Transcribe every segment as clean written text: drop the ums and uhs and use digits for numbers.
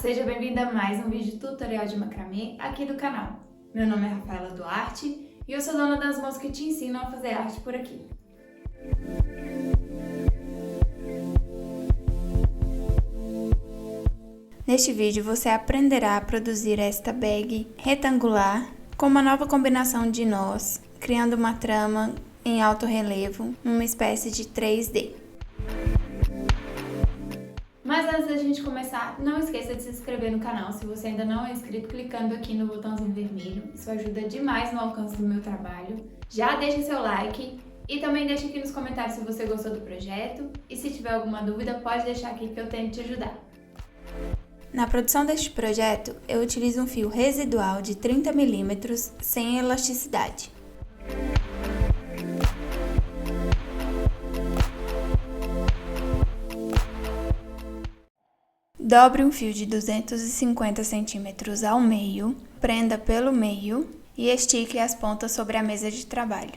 Seja bem-vinda a mais um vídeo tutorial de macramê aqui do canal. Meu nome é Rafaela Duarte e eu sou dona das mãos que te ensinam a fazer arte por aqui. Neste vídeo você aprenderá a produzir esta bag retangular com uma nova combinação de nós, criando uma trama em alto relevo, uma espécie de 3D. Mas antes da gente começar, não esqueça de se inscrever no canal se você ainda não é inscrito, clicando aqui no botãozinho vermelho. Isso ajuda demais no alcance do meu trabalho. Já deixa seu like e também deixa aqui nos comentários se você gostou do projeto. E se tiver alguma dúvida, pode deixar aqui que eu tento te ajudar. Na produção deste projeto, eu utilizo um fio residual de 30 mm sem elasticidade. Dobre um fio de 250 cm ao meio, prenda pelo meio e estique as pontas sobre a mesa de trabalho.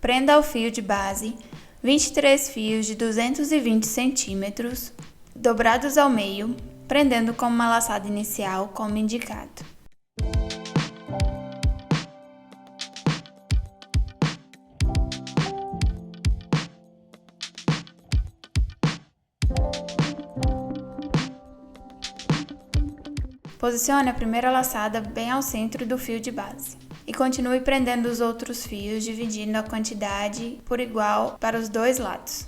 Prenda ao fio de base 23 fios de 220 cm, dobrados ao meio, prendendo com uma laçada inicial, como indicado. Posicione a primeira laçada bem ao centro do fio de base e continue prendendo os outros fios, dividindo a quantidade por igual para os dois lados.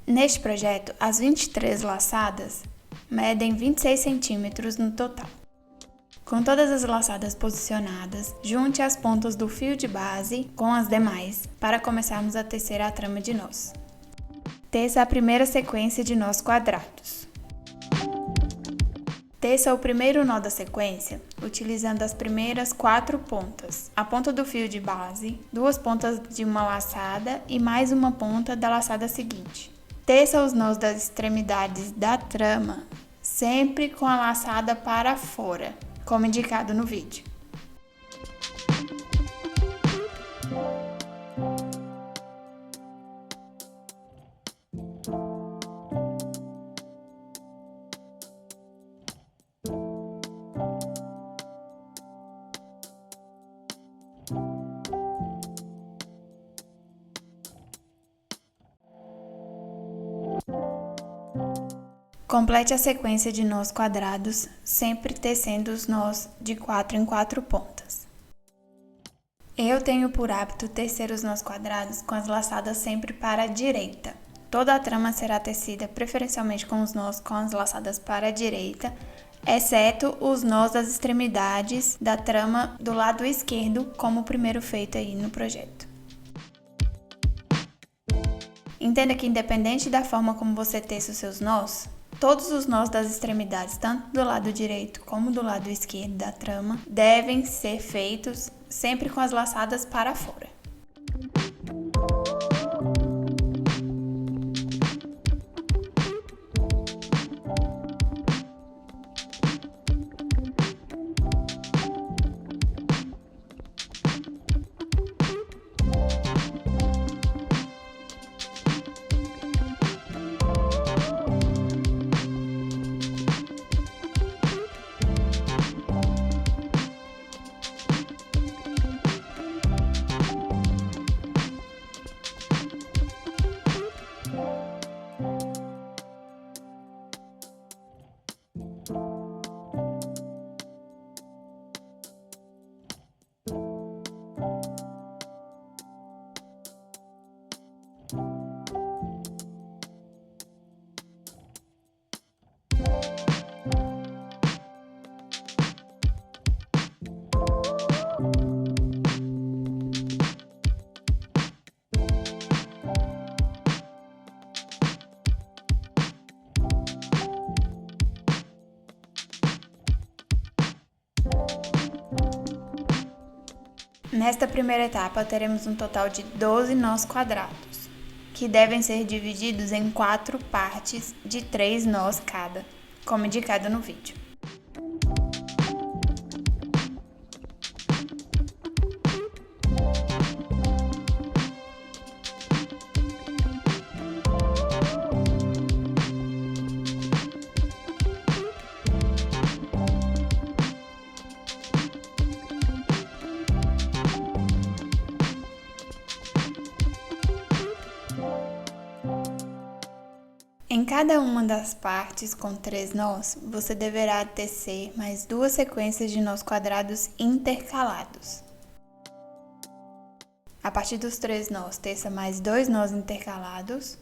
Neste projeto, as 23 laçadas medem 26 centímetros no total. Com todas as laçadas posicionadas, junte as pontas do fio de base com as demais para começarmos a tecer a trama de nós. Teça a primeira sequência de nós quadrados. Teça o primeiro nó da sequência utilizando as primeiras 4 pontas, a ponta do fio de base, 2 pontas de uma laçada e mais uma ponta da laçada seguinte. Teça os nós das extremidades da trama sempre com a laçada para fora, como indicado no vídeo. Complete a sequência de nós quadrados, sempre tecendo os nós de 4 em 4 pontas. Eu tenho por hábito tecer os nós quadrados com as laçadas sempre para a direita. Toda a trama será tecida preferencialmente com os nós com as laçadas para a direita, exceto os nós das extremidades da trama do lado esquerdo, como o primeiro feito aí no projeto. Entenda que independente da forma como você teça os seus nós, todos os nós das extremidades, tanto do lado direito como do lado esquerdo da trama, devem ser feitos sempre com as laçadas para fora. Nesta primeira etapa, teremos um total de 12 nós quadrados, que devem ser divididos em 4 partes de 3 nós cada, como indicado no vídeo. Em cada uma das partes com 3 nós, você deverá tecer mais 2 sequências de nós quadrados intercalados. A partir dos 3 nós, teça mais 2 nós intercalados.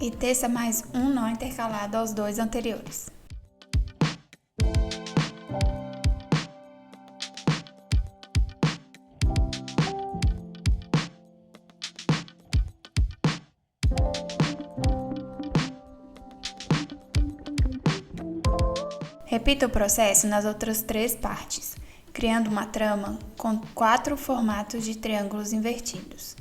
E teça mais um nó intercalado aos 2 anteriores. Repita o processo nas outras 3 partes, criando uma trama com 4 formatos de triângulos invertidos.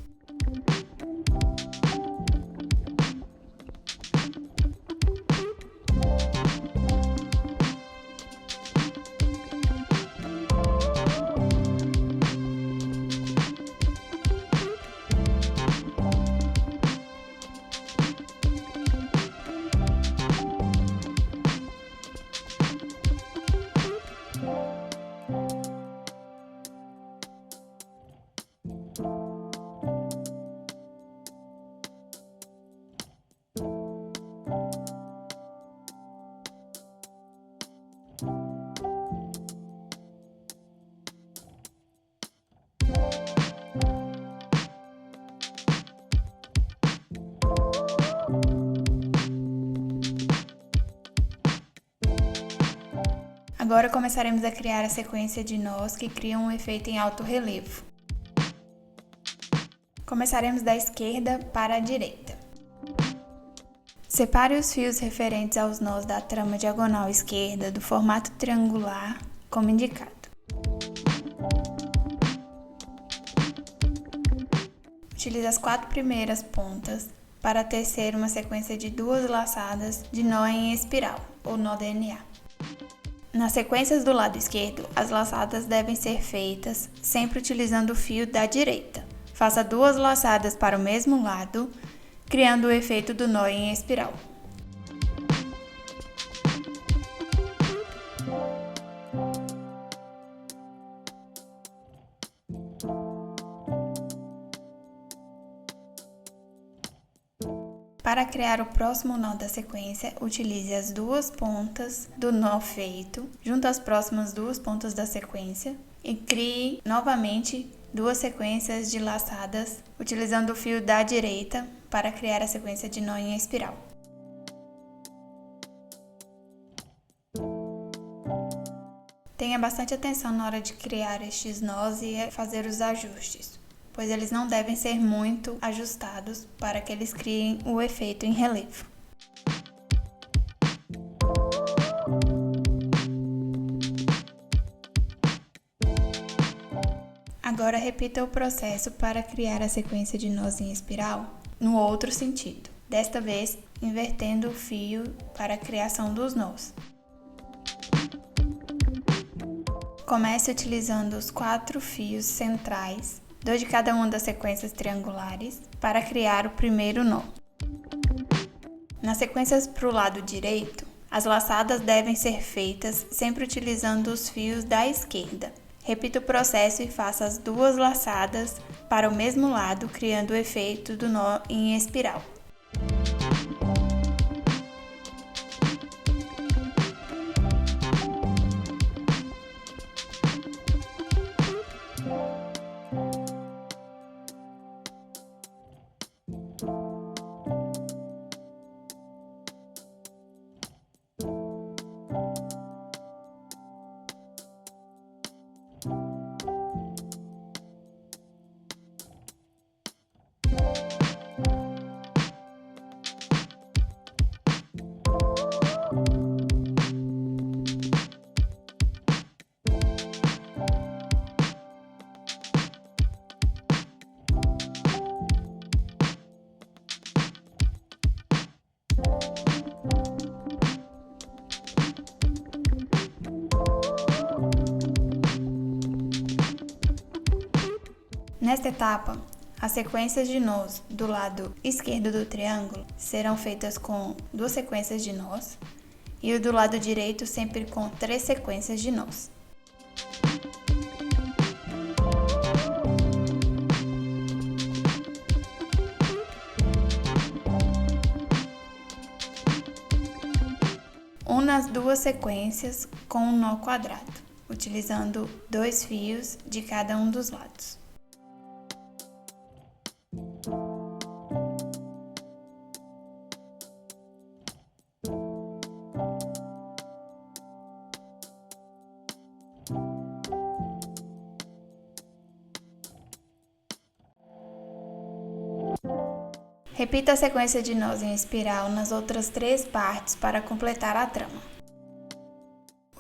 Agora começaremos a criar a sequência de nós que criam um efeito em alto relevo. Começaremos da esquerda para a direita. Separe os fios referentes aos nós da trama diagonal esquerda do formato triangular, como indicado. Utilize as 4 primeiras pontas para tecer uma sequência de 2 laçadas de nó em espiral, ou nó DNA. Nas sequências do lado esquerdo, as laçadas devem ser feitas sempre utilizando o fio da direita. Faça 2 laçadas para o mesmo lado, criando o efeito do nó em espiral. Para criar o próximo nó da sequência, utilize as 2 pontas do nó feito junto às próximas 2 pontas da sequência e crie novamente 2 sequências de laçadas utilizando o fio da direita para criar a sequência de nó em espiral. Tenha bastante atenção na hora de criar estes nós e fazer os ajustes, pois eles não devem ser muito ajustados para que eles criem o efeito em relevo. Agora repita o processo para criar a sequência de nós em espiral no outro sentido, desta vez invertendo o fio para a criação dos nós. Comece utilizando os 4 fios centrais, 2 de cada uma das sequências triangulares, para criar o primeiro nó. Nas sequências para o lado direito, as laçadas devem ser feitas sempre utilizando os fios da esquerda. Repita o processo e faça as 2 laçadas para o mesmo lado, criando o efeito do nó em espiral. Nesta etapa, as sequências de nós do lado esquerdo do triângulo serão feitas com 2 sequências de nós e o do lado direito sempre com 3 sequências de nós. Una as 2 sequências com um nó quadrado, utilizando 2 fios de cada um dos lados. Repita a sequência de nós em espiral nas outras 3 partes para completar a trama.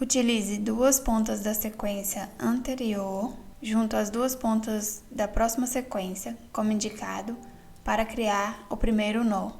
Utilize 2 pontas da sequência anterior junto às 2 pontas da próxima sequência, como indicado, para criar o primeiro nó.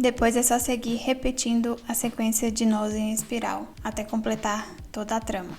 Depois é só seguir repetindo a sequência de nós em espiral, até completar toda a trama.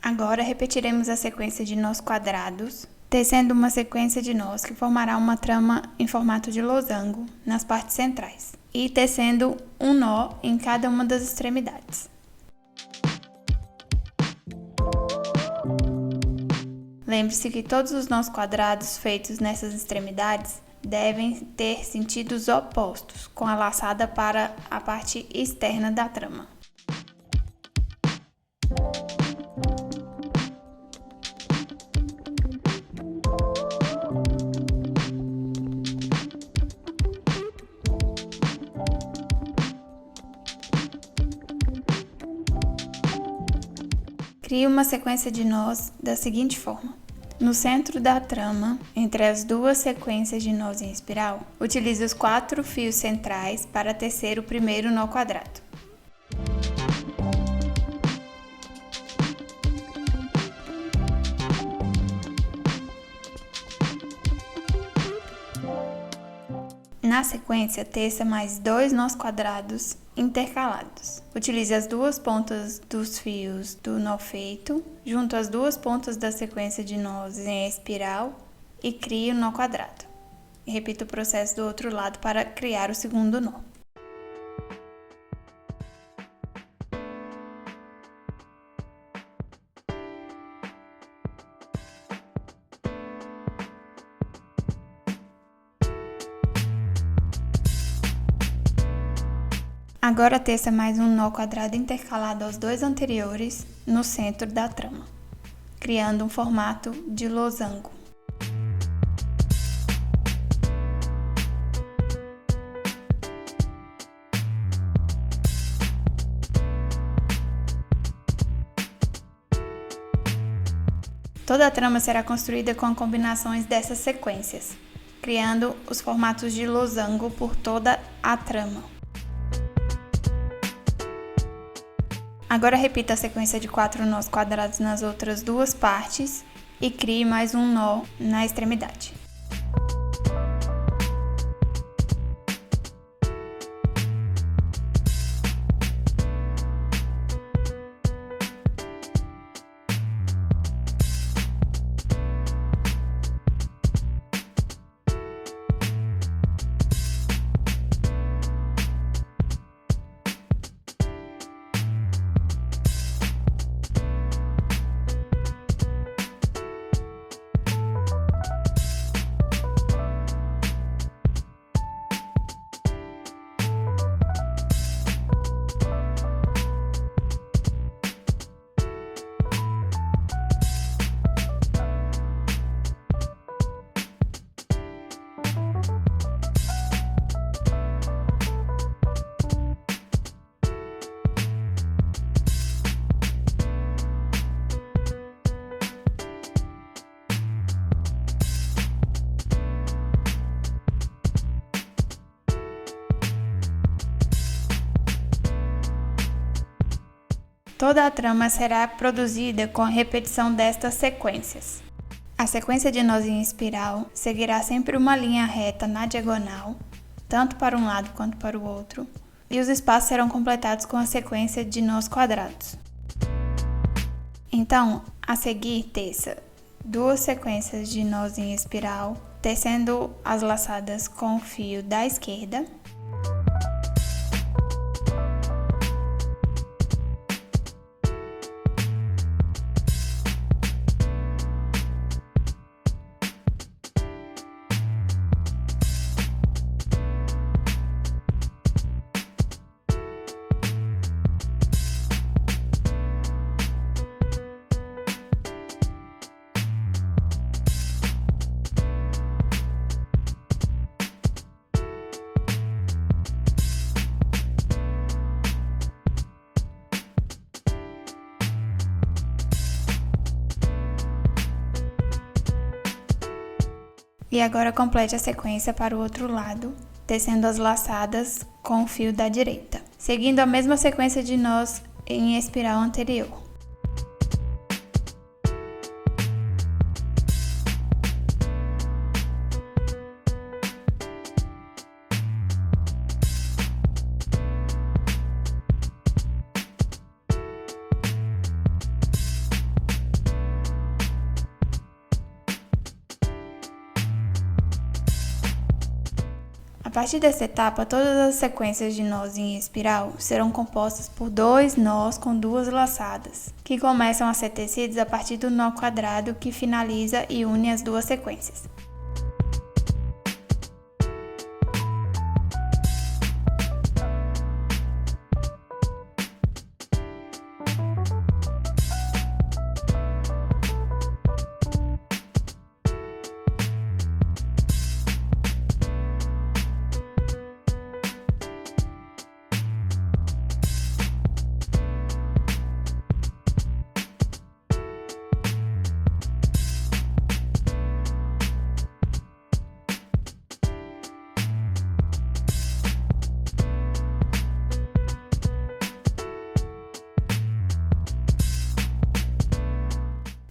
Agora repetiremos a sequência de nós quadrados tecendo uma sequência de nós que formará uma trama em formato de losango nas partes centrais e tecendo um nó em cada uma das extremidades. Lembre-se que todos os nós quadrados feitos nessas extremidades devem ter sentidos opostos, com a laçada para a parte externa da trama. Crie uma sequência de nós da seguinte forma. No centro da trama, entre as duas sequências de nós em espiral, utilize os 4 fios centrais para tecer o primeiro nó quadrado. Na sequência, teça mais 2 nós quadrados intercalados. Utilize as duas pontas dos fios do nó feito, junto às duas pontas da sequência de nós em espiral e crie o nó quadrado. Repita o processo do outro lado para criar o segundo nó. Agora teça mais um nó quadrado intercalado aos 2 anteriores no centro da trama, criando um formato de losango. Toda a trama será construída com combinações dessas sequências, criando os formatos de losango por toda a trama. Agora repita a sequência de 4 nós quadrados nas outras duas partes e crie mais um nó na extremidade. Toda a trama será produzida com a repetição destas sequências. A sequência de nós em espiral seguirá sempre uma linha reta na diagonal, tanto para um lado quanto para o outro, e os espaços serão completados com a sequência de nós quadrados. Então, a seguir, teça 2 sequências de nós em espiral, tecendo as laçadas com o fio da esquerda. E agora complete a sequência para o outro lado, tecendo as laçadas com o fio da direita, seguindo a mesma sequência de nós em espiral anterior. partir dessa etapa, todas as sequências de nós em espiral serão compostas por 2 nós com 2 laçadas, que começam a ser tecidos a partir do nó quadrado que finaliza e une as 2 sequências.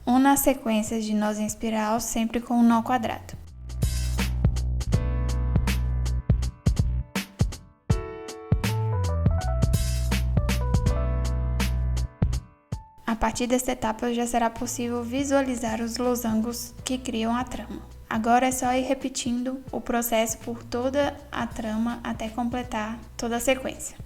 Una as sequências de nós em espiral sempre com um nó quadrado. A partir desta etapa já será possível visualizar os losangos que criam a trama. Agora é só ir repetindo o processo por toda a trama até completar toda a sequência.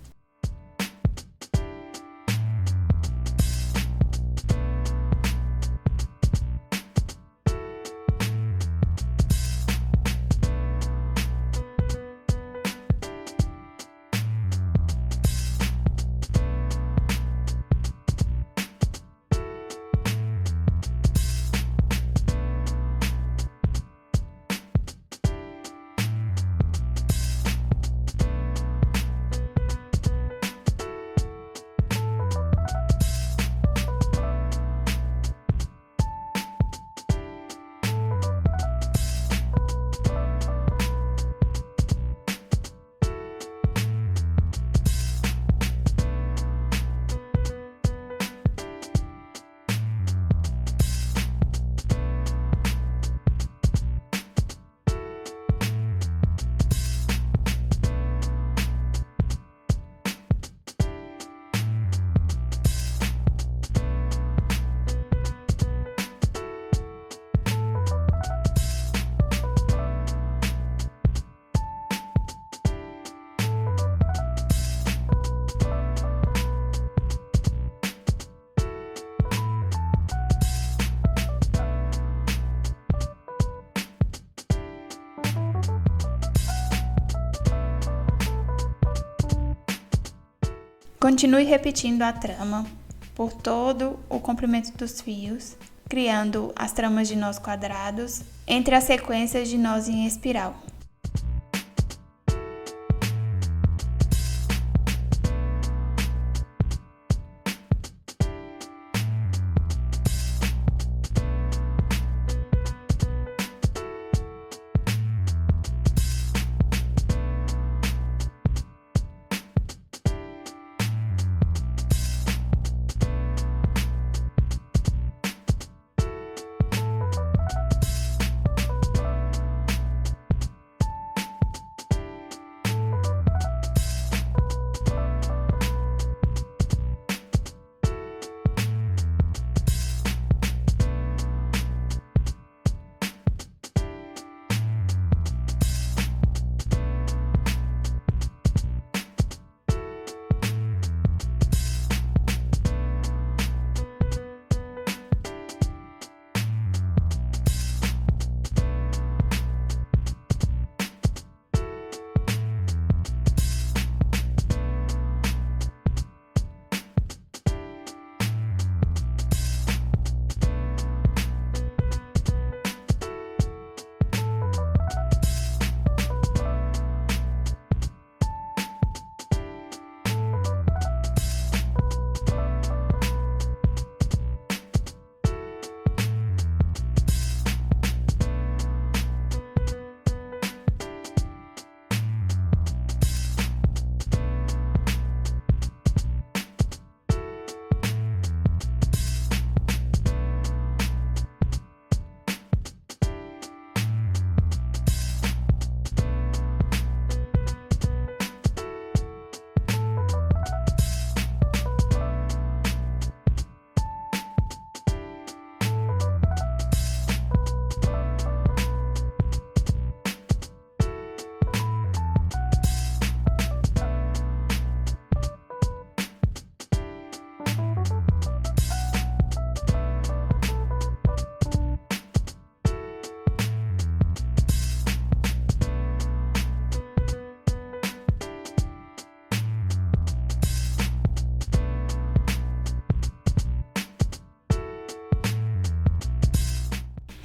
Continue repetindo a trama por todo o comprimento dos fios, criando as tramas de nós quadrados entre as sequências de nós em espiral.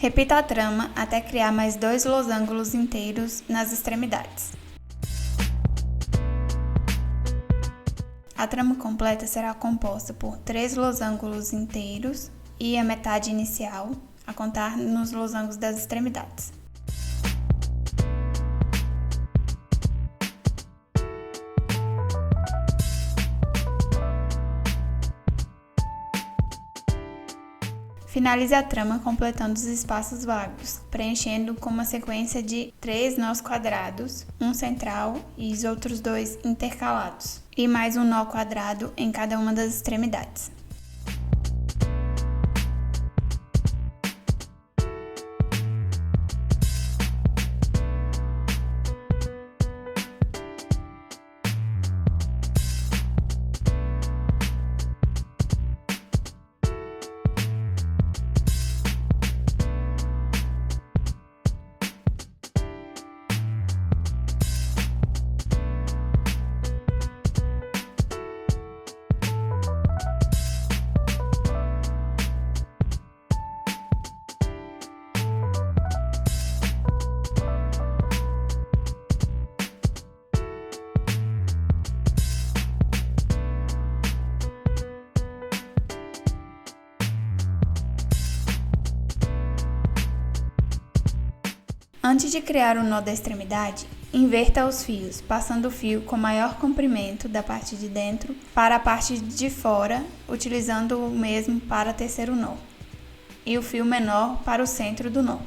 Repita a trama até criar mais 2 losangos inteiros nas extremidades. A trama completa será composta por 3 losangos inteiros e a metade inicial, a contar nos losangos das extremidades. Finalize a trama completando os espaços vagos, preenchendo com uma sequência de 3 nós quadrados, um central e os outros 2 intercalados, e mais um nó quadrado em cada uma das extremidades. Antes de criar o nó da extremidade, inverta os fios, passando o fio com maior comprimento da parte de dentro para a parte de fora, utilizando o mesmo para tecer o nó, e o fio menor para o centro do nó.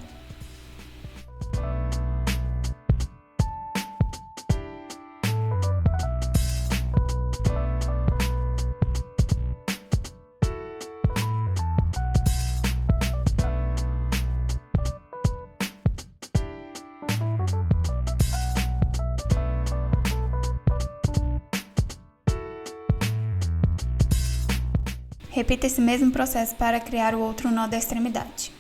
Repita esse mesmo processo para criar o outro nó da extremidade.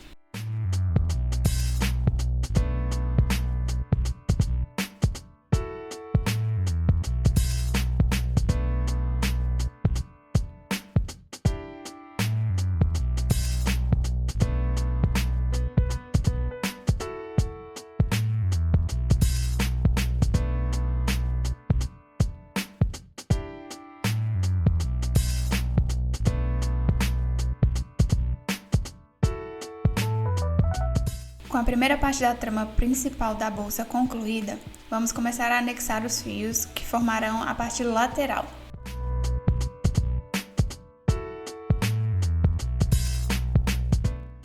Com a primeira parte da trama principal da bolsa concluída, vamos começar a anexar os fios que formarão a parte lateral.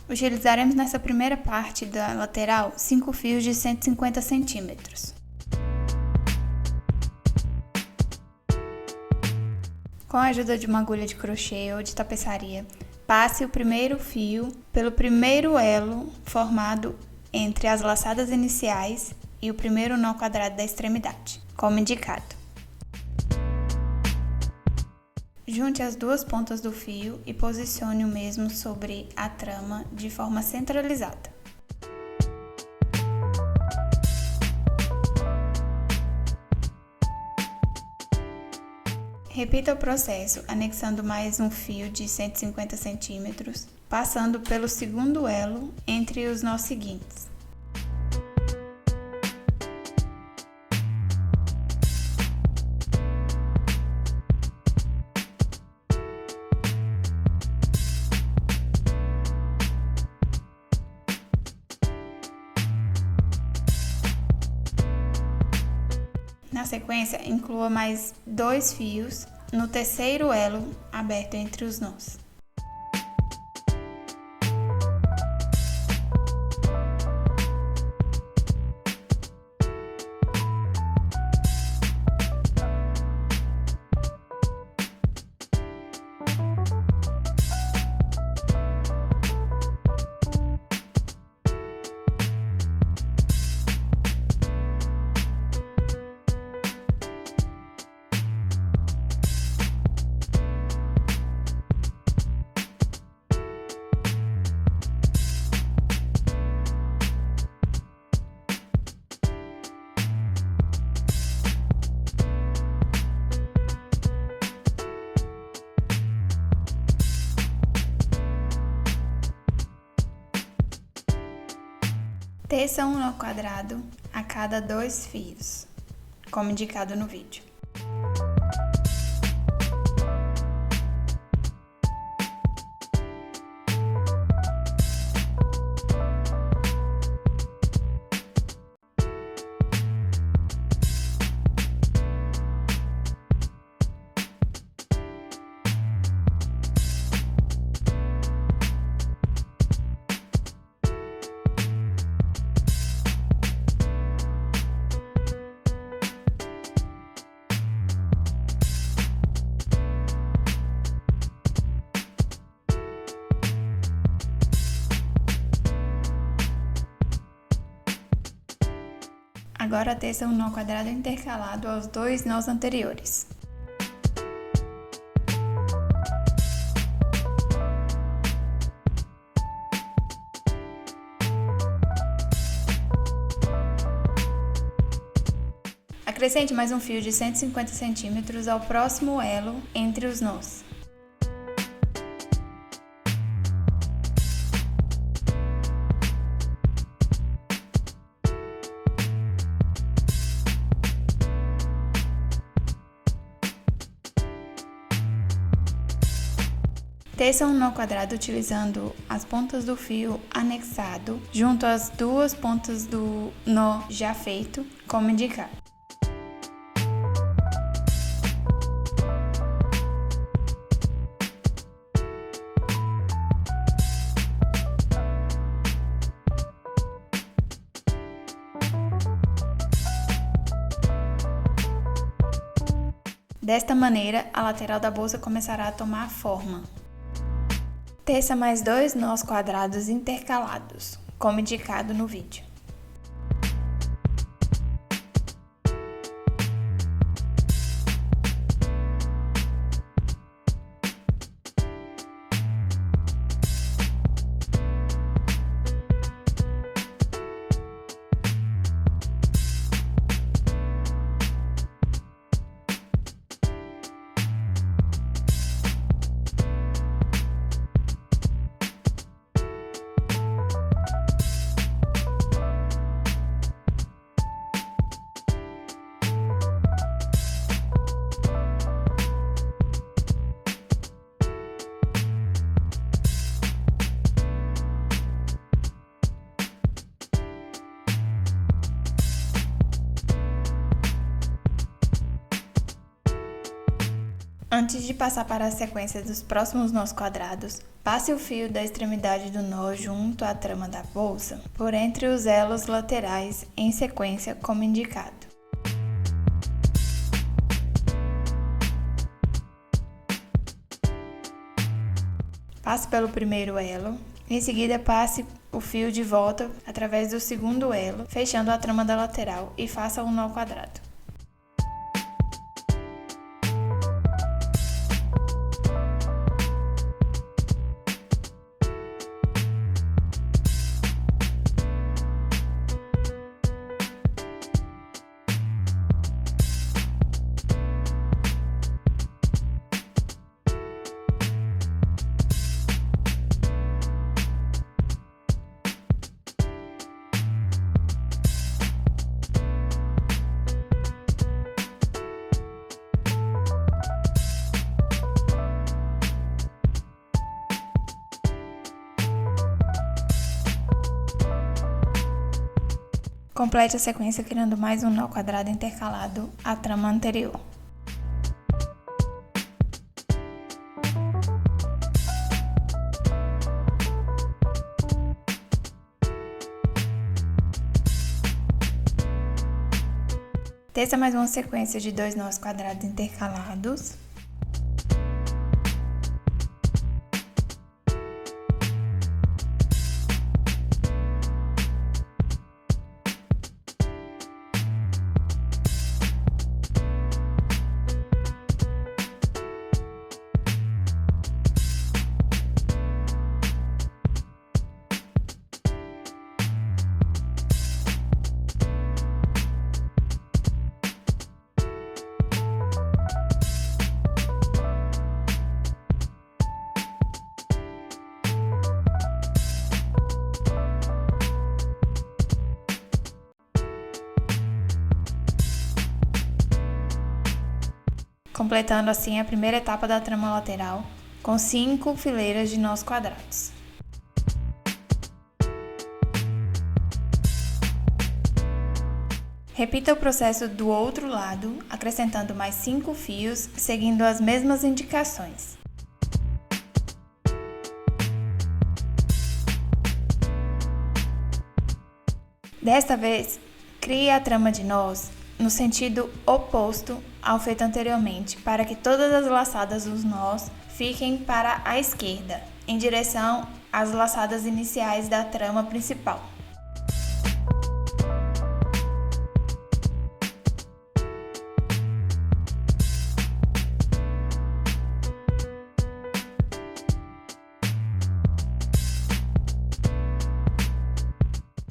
Utilizaremos nessa primeira parte da lateral 5 fios de 150 centímetros. Com a ajuda de uma agulha de crochê ou de tapeçaria, passe o primeiro fio pelo primeiro elo formado entre as laçadas iniciais e o primeiro nó quadrado da extremidade, como indicado. Junte as 2 pontas do fio e posicione o mesmo sobre a trama de forma centralizada. Repita o processo anexando mais um fio de 150 centímetros, passando pelo segundo elo entre os nós seguintes. Na sequência, inclua mais 2 fios no terceiro elo aberto entre os nós. Teça um nó quadrado a cada 2 fios, como indicado no vídeo. Agora teça um nó quadrado intercalado aos 2 nós anteriores. Acrescente mais um fio de 150 centímetros ao próximo elo entre os nós. Teça um nó quadrado utilizando as pontas do fio anexado junto às 2 pontas do nó já feito, como indicado. Desta maneira, a lateral da bolsa começará a tomar forma. Teça mais 2 nós quadrados intercalados, como indicado no vídeo. Antes de passar para a sequência dos próximos nós quadrados, passe o fio da extremidade do nó junto à trama da bolsa, por entre os elos laterais, em sequência como indicado. Passe pelo primeiro elo, em seguida passe o fio de volta através do segundo elo, fechando a trama da lateral e faça um nó quadrado. Complete a sequência criando mais um nó quadrado intercalado à trama anterior. Teça mais uma sequência de 2 nós quadrados intercalados. completando assim a primeira etapa da trama lateral com 5 fileiras de nós quadrados. Repita o processo do outro lado, acrescentando mais 5 fios, seguindo as mesmas indicações. Desta vez, crie a trama de nós no sentido oposto ao feito anteriormente, para que todas as laçadas dos nós fiquem para a esquerda, em direção às laçadas iniciais da trama principal.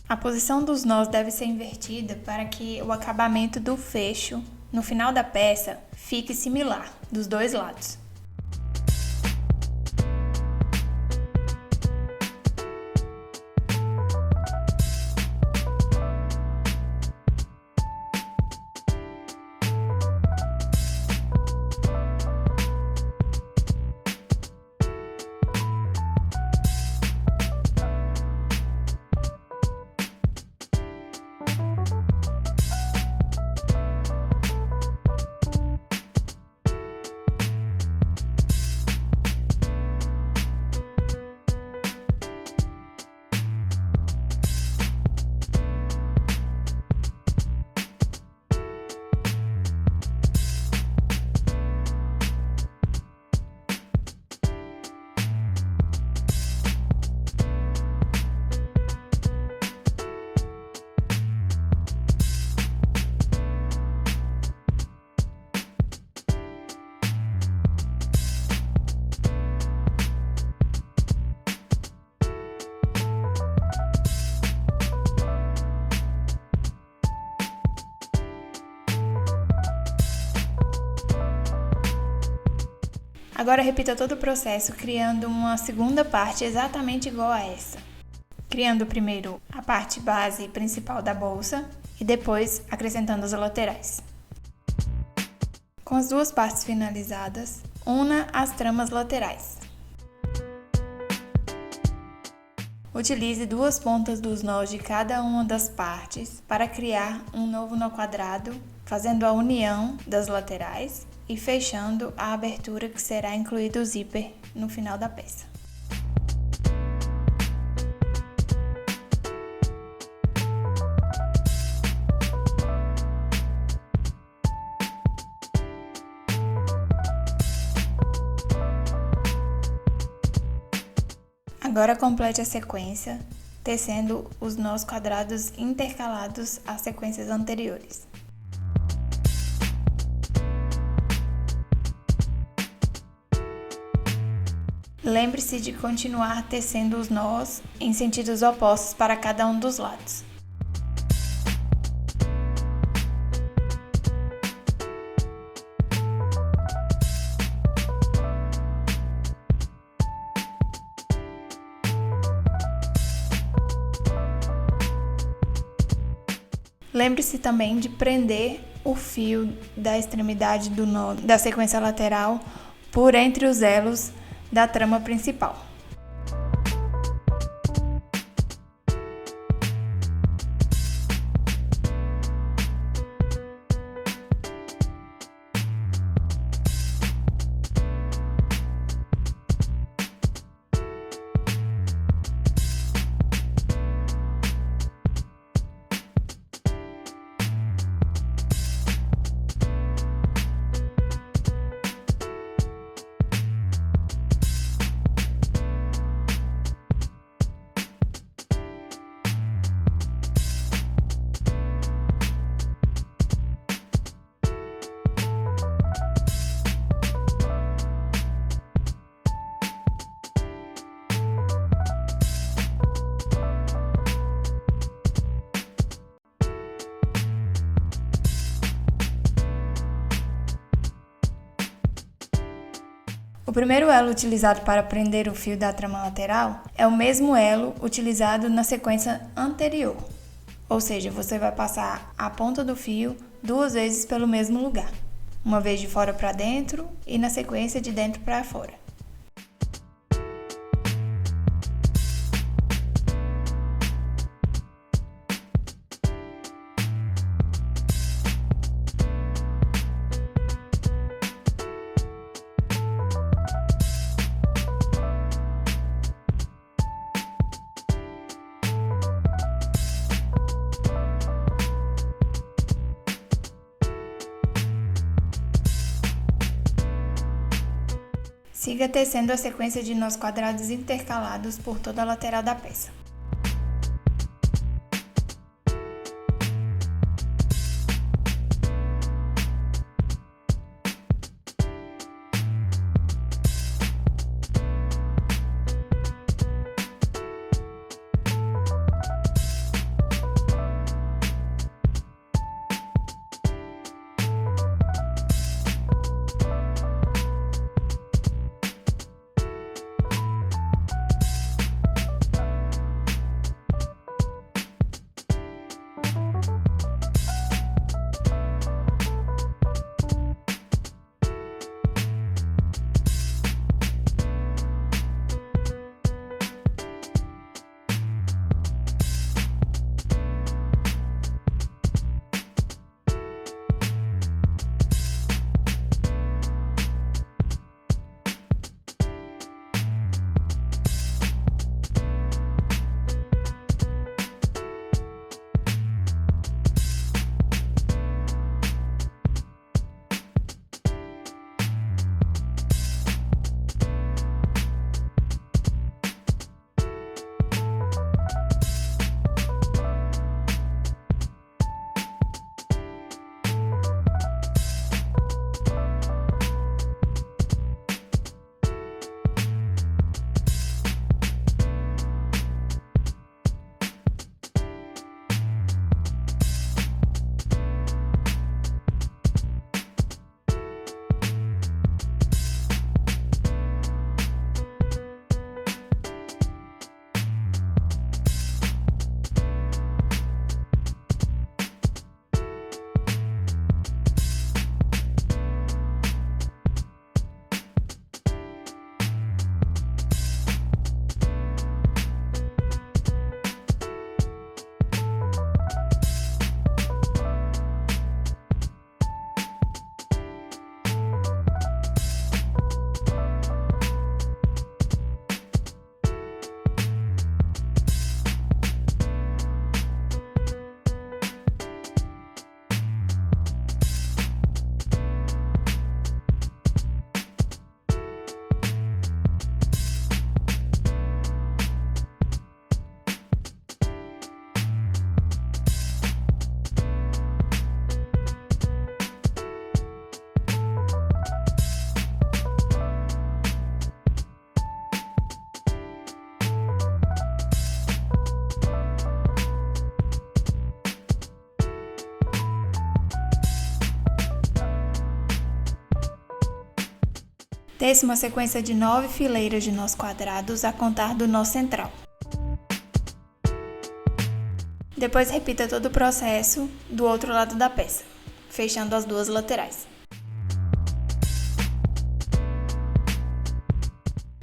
A posição dos nós deve ser invertida para que o acabamento do fecho no final da peça fique similar dos dois lados. Agora repita todo o processo criando uma segunda parte exatamente igual a essa. Criando primeiro a parte base principal da bolsa e depois acrescentando as laterais. Com as duas partes finalizadas, una as tramas laterais. Utilize 2 pontas dos nós de cada uma das partes para criar um novo nó quadrado, fazendo a união das laterais e fechando a abertura que será incluído o zíper no final da peça. Agora complete a sequência, tecendo os nós quadrados intercalados às sequências anteriores. Lembre-se de continuar tecendo os nós em sentidos opostos para cada um dos lados. Lembre-se também de prender o fio da extremidade do nó da sequência lateral por entre os elos da trama principal. O primeiro elo utilizado para prender o fio da trama lateral é o mesmo elo utilizado na sequência anterior, ou seja, você vai passar a ponta do fio 2 vezes pelo mesmo lugar. uma vez de fora para dentro e na sequência de dentro para fora. Siga tecendo a sequência de nós quadrados intercalados por toda a lateral da peça. Tece uma sequência de 9 fileiras de nós quadrados a contar do nó central. Depois repita todo o processo do outro lado da peça, fechando as duas laterais.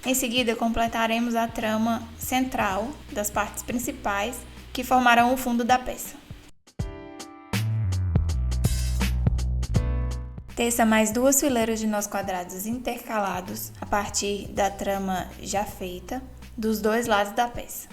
Em seguida, completaremos a trama central das partes principais que formarão o fundo da peça. Teça mais 2 fileiras de nós quadrados intercalados a partir da trama já feita dos dois lados da peça.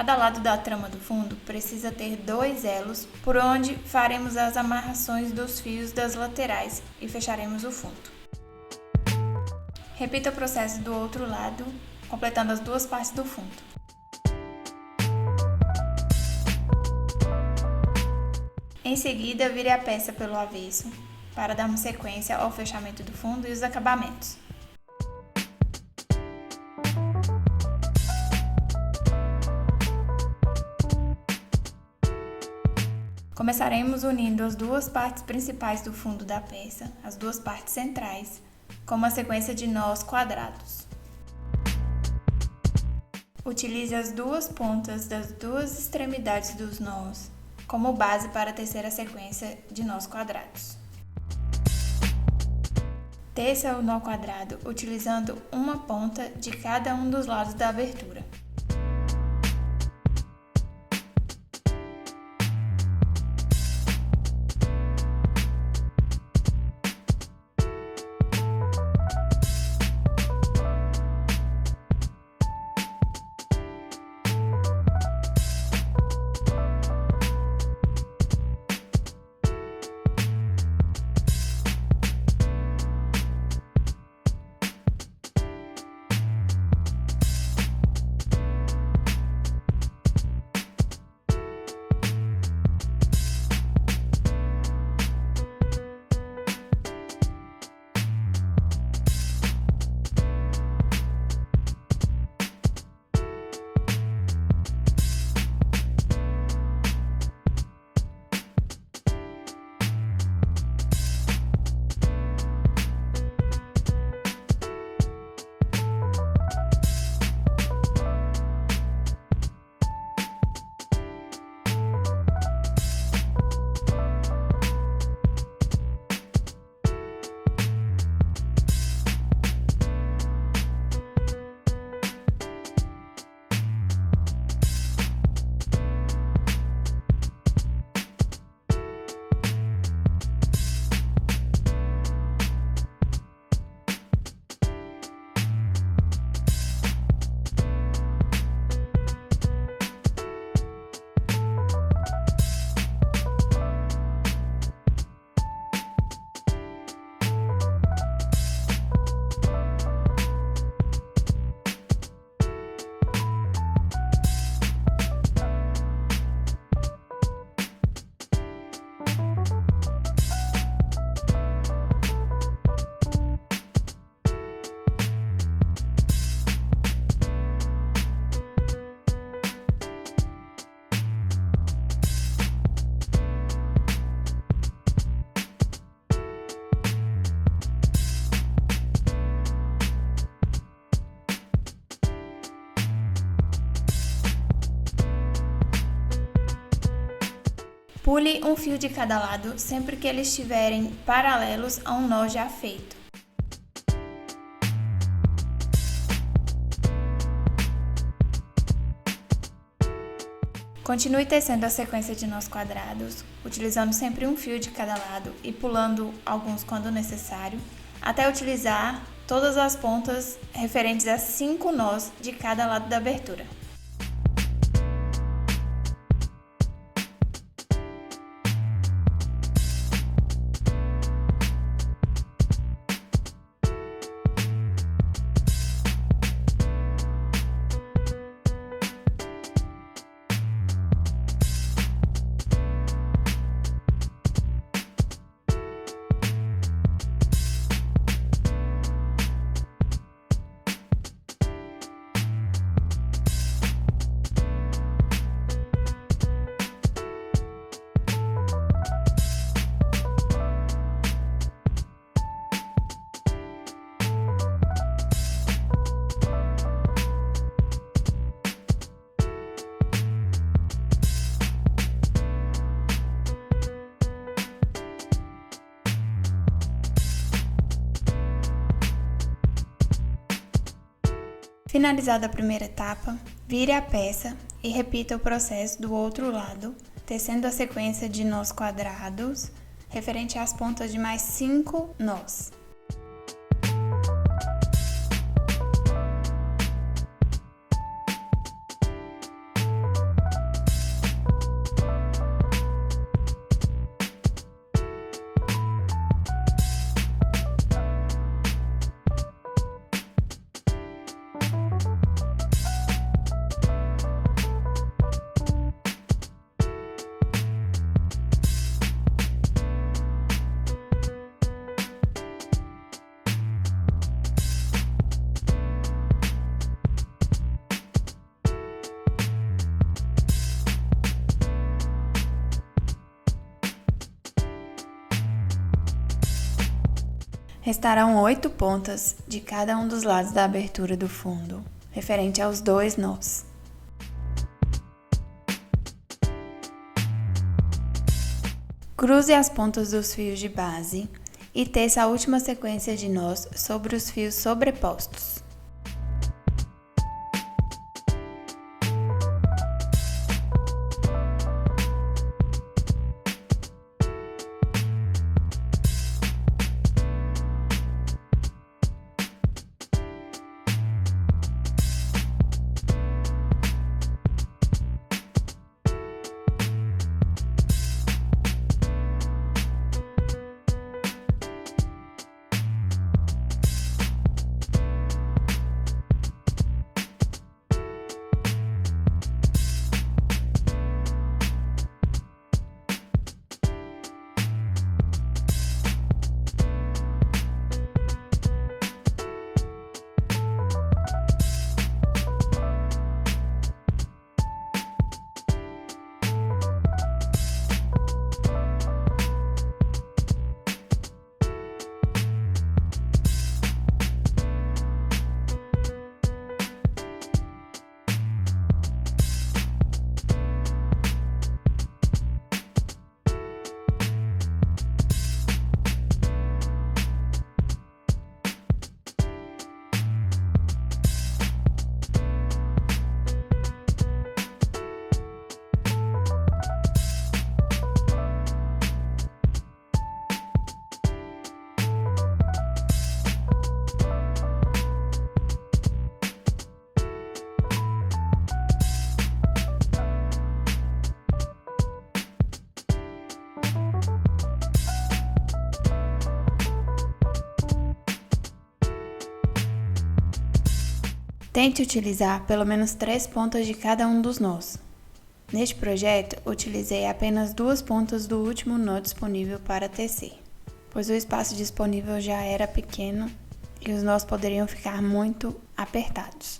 Cada lado da trama do fundo precisa ter 2 elos por onde faremos as amarrações dos fios das laterais e fecharemos o fundo. Repita o processo do outro lado, completando as 2 partes do fundo. Em seguida, vire a peça pelo avesso para darmos sequência ao fechamento do fundo e os acabamentos. Começaremos unindo as 2 partes principais do fundo da peça, as 2 partes centrais, com uma sequência de nós quadrados. Utilize as 2 pontas das 2 extremidades dos nós como base para tecer a sequência de nós quadrados. Teça o nó quadrado utilizando uma ponta de cada um dos lados da abertura. Pule um fio de cada lado sempre que eles estiverem paralelos a um nó já feito. Continue tecendo a sequência de nós quadrados, utilizando sempre um fio de cada lado e pulando alguns quando necessário, até utilizar todas as pontas referentes a 5 nós de cada lado da abertura. Finalizada a primeira etapa, vire a peça e repita o processo do outro lado, tecendo a sequência de nós quadrados, referente às pontas de mais 5 nós. Restarão 8 pontas de cada um dos lados da abertura do fundo, referente aos 2 nós. Cruze as pontas dos fios de base e teça a última sequência de nós sobre os fios sobrepostos. Tente utilizar pelo menos 3 pontas de cada um dos nós. Neste projeto, utilizei apenas 2 pontas do último nó disponível para tecer, pois o espaço disponível já era pequeno e os nós poderiam ficar muito apertados.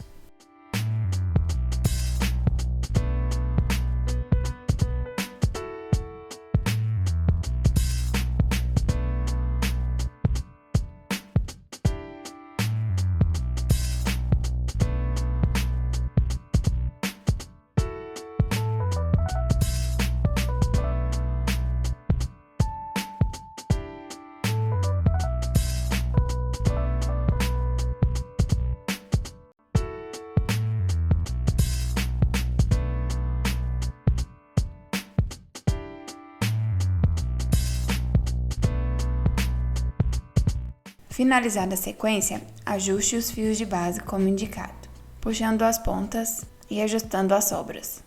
Finalizada a sequência, ajuste os fios de base como indicado, puxando as pontas e ajustando as sobras.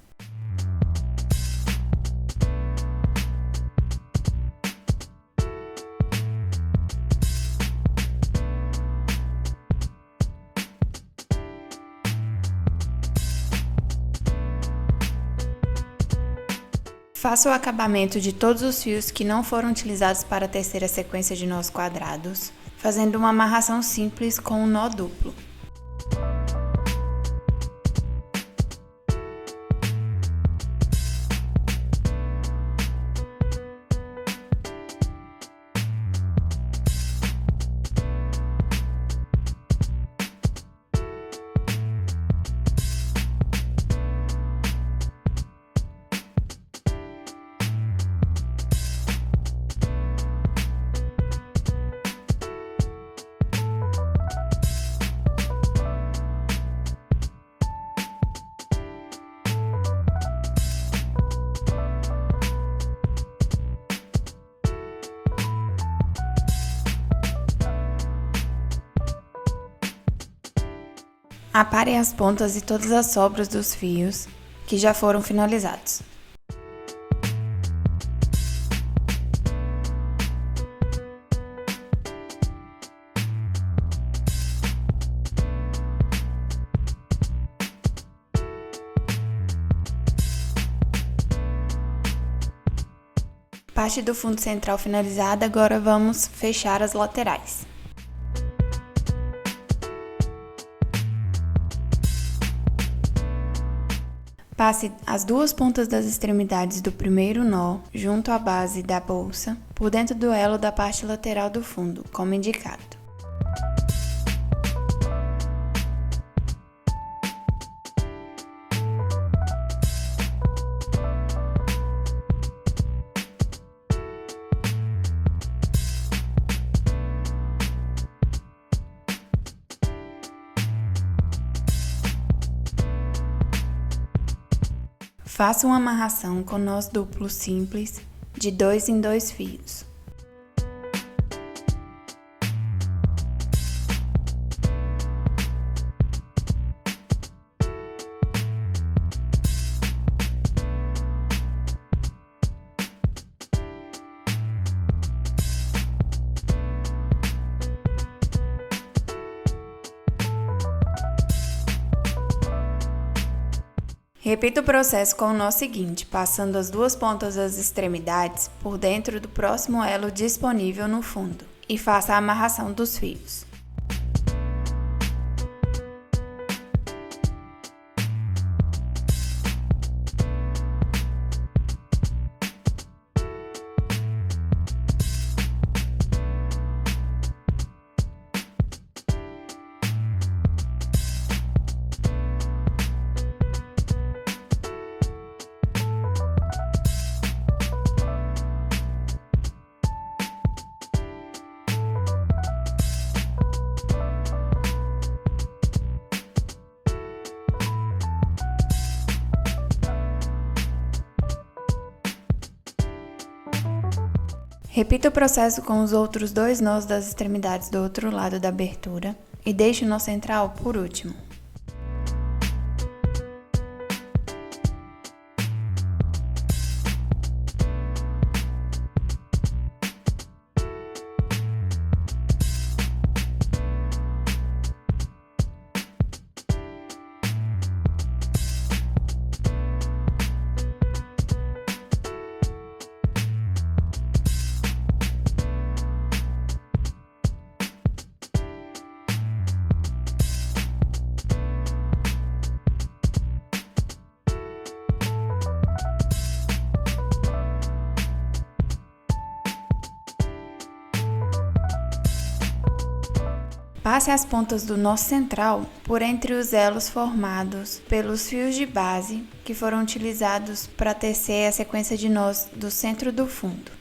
Faça o acabamento de todos os fios que não foram utilizados para tecer a sequência de nós quadrados, fazendo uma amarração simples com um nó duplo. Apare as pontas e todas as sobras dos fios que já foram finalizados. Parte do fundo central finalizada, agora vamos fechar as laterais. Passe as duas pontas das extremidades do primeiro nó junto à base da bolsa, por dentro do elo da parte lateral do fundo, como indicado. Faça uma amarração com nós duplos simples de 2 em 2 fios. Repita o processo com o nó seguinte, passando as duas pontas das extremidades por dentro do próximo elo disponível no fundo e faça a amarração dos fios. Repita o processo com os outros 2 nós das extremidades do outro lado da abertura e deixe o nó central por último. Passe as pontas do nó central por entre os elos formados pelos fios de base que foram utilizados para tecer a sequência de nós do centro do fundo.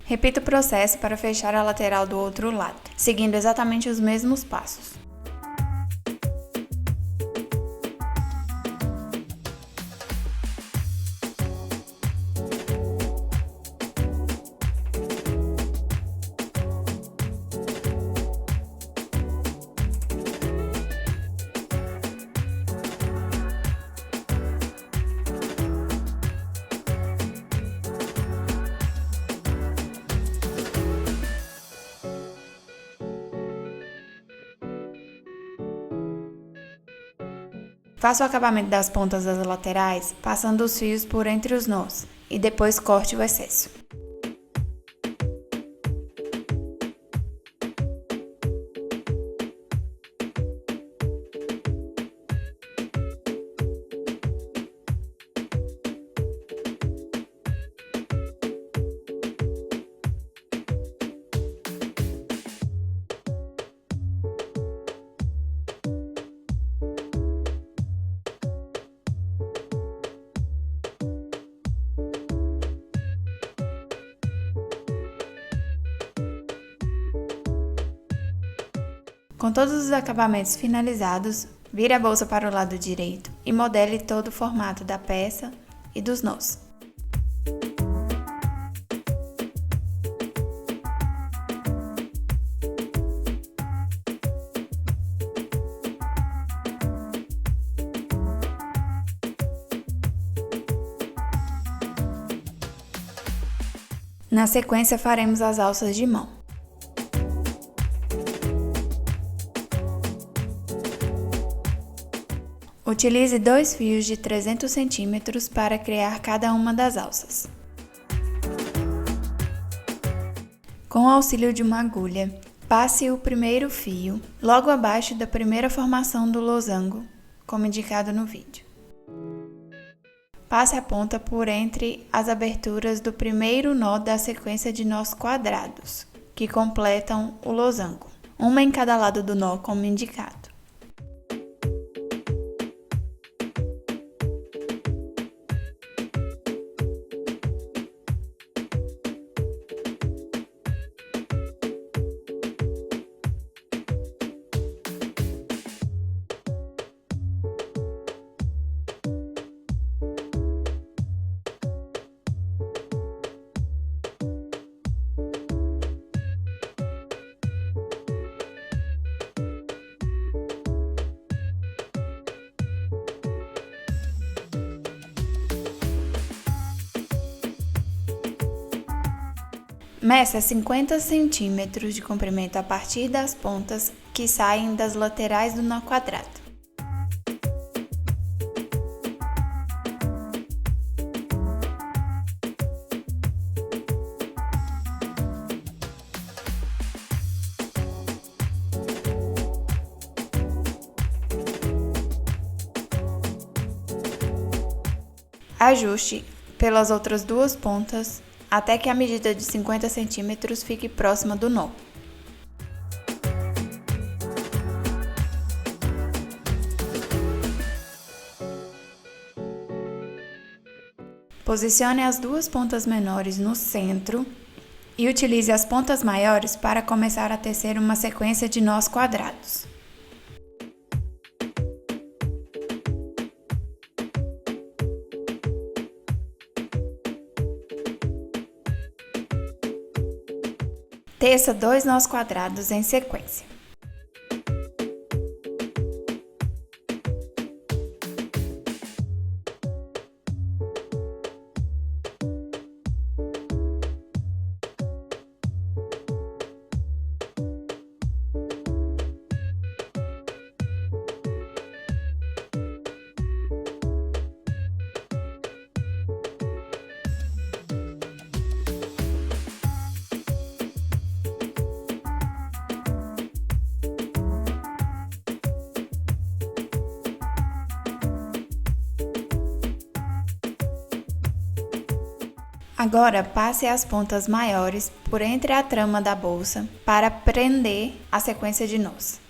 Repita o processo para fechar a lateral do outro lado, seguindo exatamente os mesmos passos. Faça o acabamento das pontas das laterais, passando os fios por entre os nós, e depois corte o excesso. Com todos os acabamentos finalizados, vire a bolsa para o lado direito e modele todo o formato da peça e dos nós. Na sequência, faremos as alças de mão. Utilize 2 fios de 300 cm para criar cada uma das alças. Com o auxílio de uma agulha, passe o primeiro fio logo abaixo da primeira formação do losango, como indicado no vídeo. Passe a ponta por entre as aberturas do primeiro nó da sequência de nós quadrados, que completam o losango, uma em cada lado do nó, como indicado. Meça 50 centímetros de comprimento a partir das pontas que saem das laterais do nó quadrado. Ajuste pelas outras duas pontas até que a medida de 50 centímetros fique próxima do nó. Posicione as duas pontas menores no centro e utilize as pontas maiores para começar a tecer uma sequência de nós quadrados. Teça 2 nós quadrados em sequência. Agora, passe as pontas maiores por entre a trama da bolsa para prender a sequência de nós.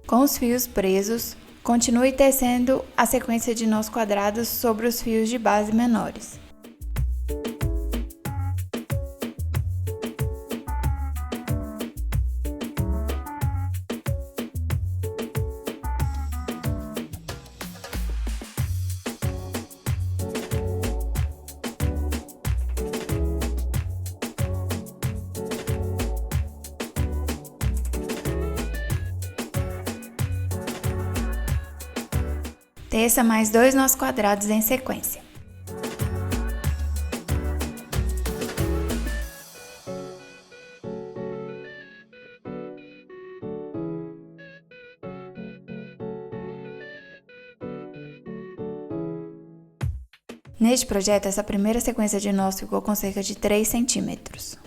Com os fios presos, continue tecendo a sequência de nós quadrados sobre os fios de base menores. Teça mais 2 nós quadrados em sequência. Neste projeto, essa primeira sequência de nós ficou com cerca de 3 centímetros.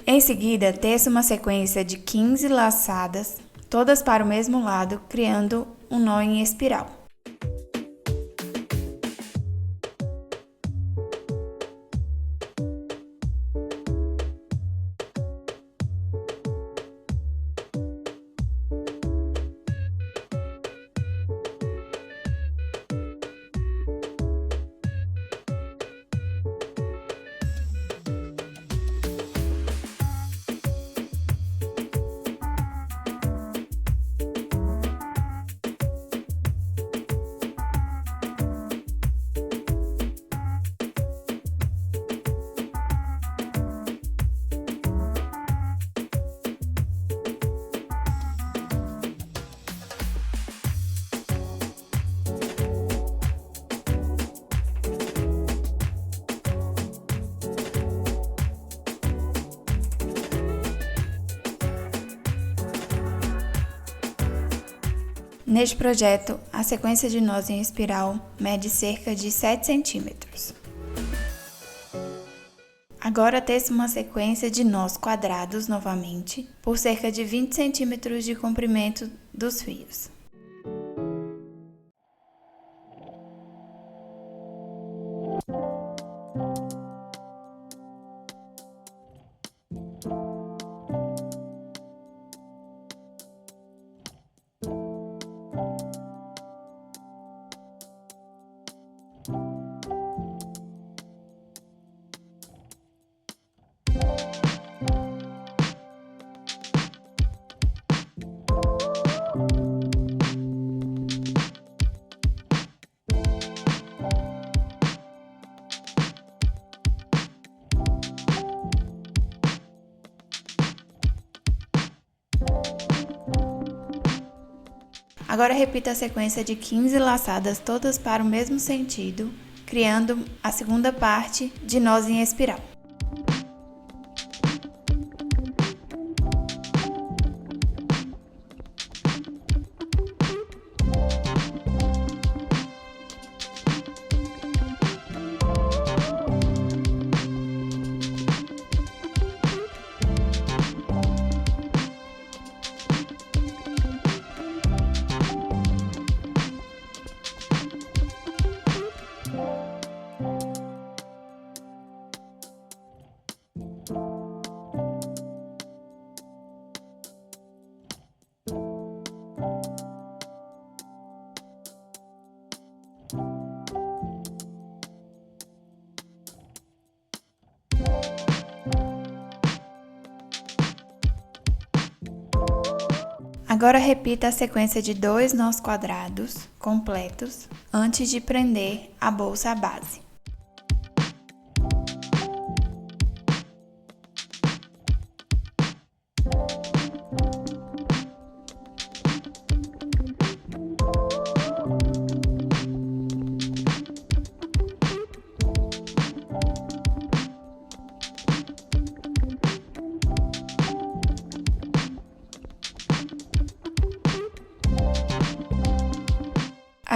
Em seguida, teça uma sequência de 15 laçadas, todas para o mesmo lado, criando um nó em espiral. Neste projeto, a sequência de nós em espiral mede cerca de 7 centímetros. Agora teça uma sequência de nós quadrados novamente, por cerca de 20 centímetros de comprimento dos fios. Agora repita a sequência de 15 laçadas todas para o mesmo sentido, criando a segunda parte de nós em espiral. Agora repita a sequência de 2 nós quadrados completos antes de prender a bolsa à base.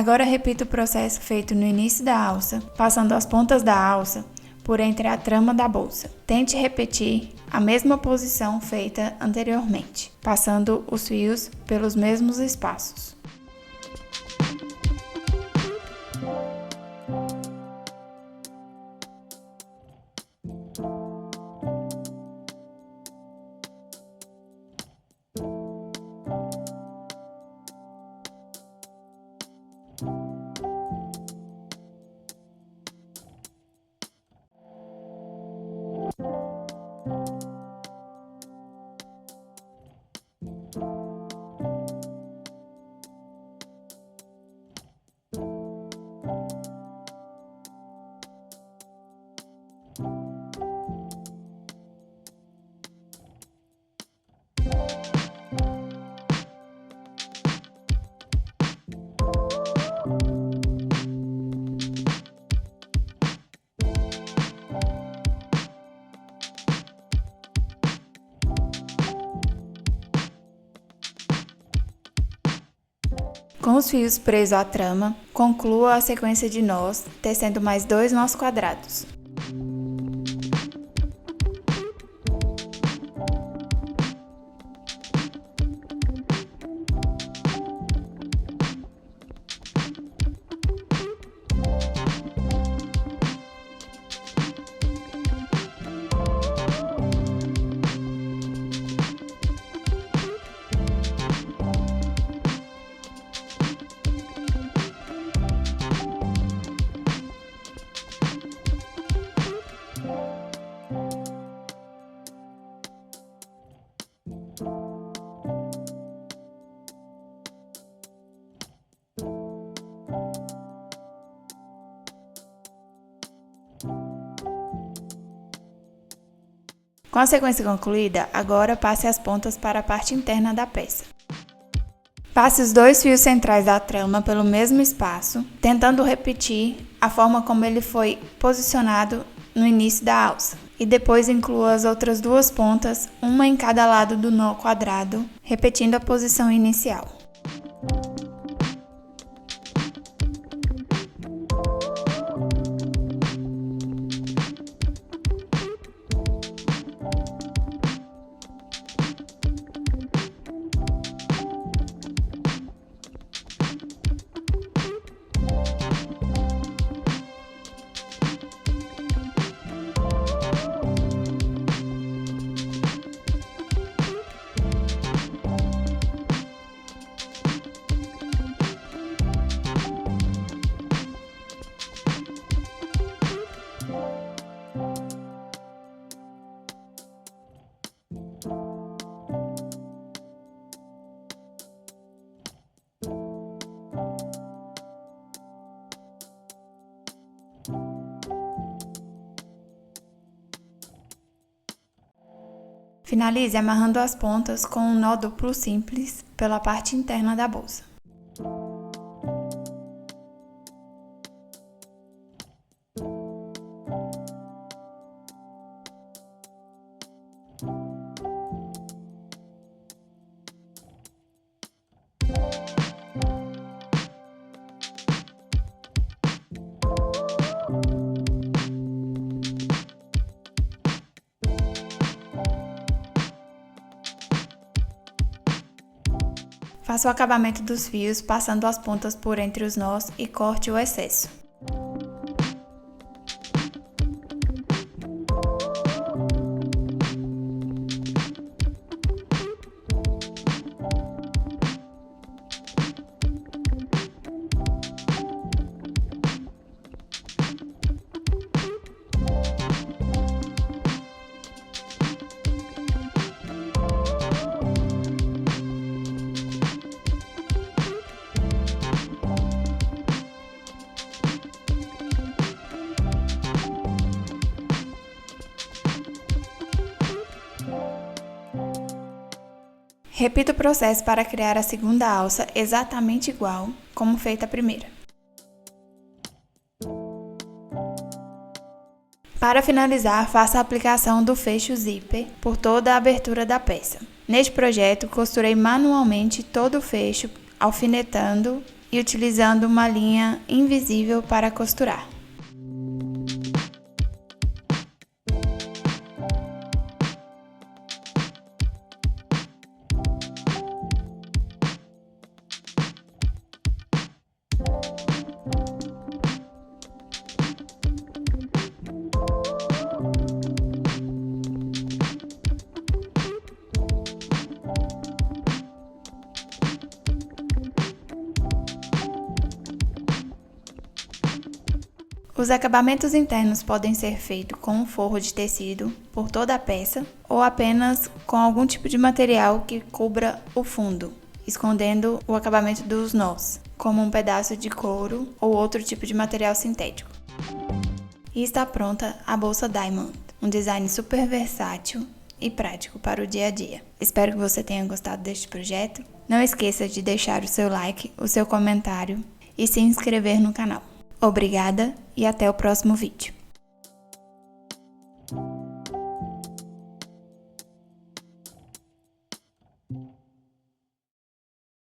Agora repita o processo feito no início da alça, passando as pontas da alça por entre a trama da bolsa. Tente repetir a mesma posição feita anteriormente, passando os fios pelos mesmos espaços. Com os fios presos à trama, conclua a sequência de nós, tecendo mais 2 nós quadrados. Com a sequência concluída, agora passe as pontas para a parte interna da peça. Passe os 2 fios centrais da trama pelo mesmo espaço, tentando repetir a forma como ele foi posicionado no início da alça. E depois inclua as outras 2 pontas, uma em cada lado do nó quadrado, repetindo a posição inicial. Finalize amarrando as pontas com um nó duplo simples pela parte interna da bolsa. Faça o acabamento dos fios passando as pontas por entre os nós e corte o excesso. Repita o processo para criar a segunda alça exatamente igual como feita a primeira. Para finalizar, faça a aplicação do fecho zíper por toda a abertura da peça. Neste projeto, costurei manualmente todo o fecho, alfinetando e utilizando uma linha invisível para costurar. Os acabamentos internos podem ser feitos com um forro de tecido por toda a peça ou apenas com algum tipo de material que cubra o fundo, escondendo o acabamento dos nós, como um pedaço de couro ou outro tipo de material sintético. E está pronta a bolsa Diamond, um design super versátil e prático para o dia a dia. Espero que você tenha gostado deste projeto. Não esqueça de deixar o seu like, o seu comentário e se inscrever no canal. Obrigada e até o próximo vídeo.